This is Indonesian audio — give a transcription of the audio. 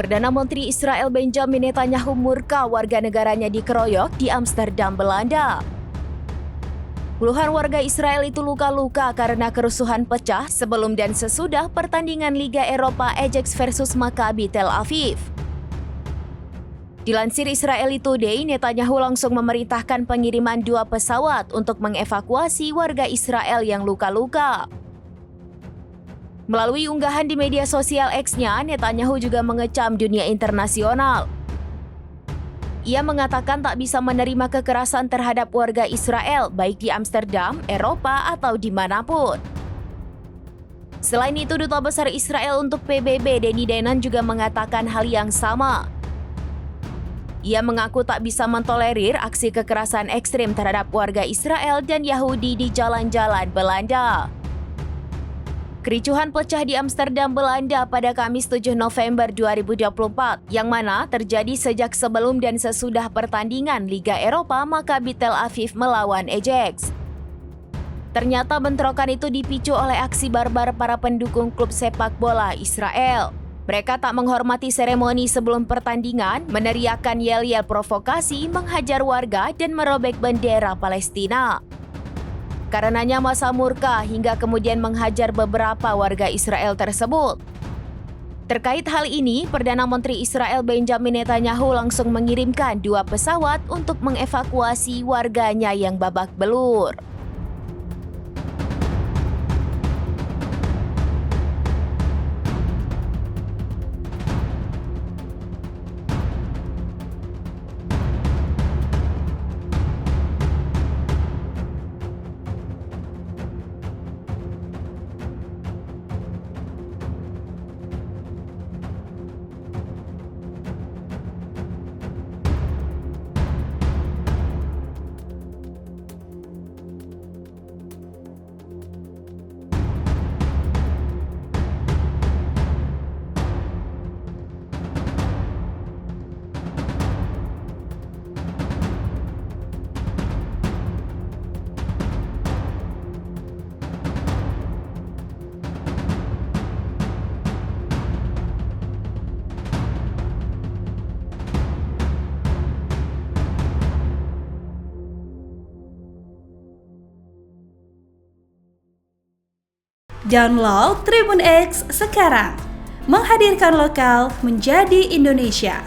Perdana Menteri Israel Benjamin Netanyahu murka warga negaranya dikeroyok di Amsterdam, Belanda. Puluhan warga Israel itu luka-luka karena kerusuhan pecah sebelum dan sesudah pertandingan Liga Eropa Ajax versus Maccabi Tel Aviv. Dilansir Israeli Today, Netanyahu langsung memerintahkan pengiriman 2 pesawat untuk mengevakuasi warga Israel yang luka-luka. Melalui unggahan di media sosial X-nya, Netanyahu juga mengecam dunia internasional. Ia mengatakan tak bisa menerima kekerasan terhadap warga Israel, baik di Amsterdam, Eropa, atau dimanapun. Selain itu, Duta Besar Israel untuk PBB, Danny Danon, juga mengatakan hal yang sama. Ia mengaku tak bisa mentolerir aksi kekerasan ekstrim terhadap warga Israel dan Yahudi di jalan-jalan Belanda. Kericuhan pecah di Amsterdam, Belanda pada Kamis 7 November 2024, yang mana terjadi sejak sebelum dan sesudah pertandingan Liga Eropa Maccabi Tel Aviv melawan Ajax. Ternyata bentrokan itu dipicu oleh aksi barbar para pendukung klub sepak bola Israel. Mereka tak menghormati seremoni sebelum pertandingan, meneriakkan yel-yel provokasi, menghajar warga, dan merobek bendera Palestina. Karenanya masa murka hingga kemudian menghajar beberapa warga Israel tersebut. Terkait hal ini, Perdana Menteri Israel Benjamin Netanyahu langsung mengirimkan 2 pesawat untuk mengevakuasi warganya yang babak belur. Download Tribun X sekarang, menghadirkan lokal menjadi Indonesia.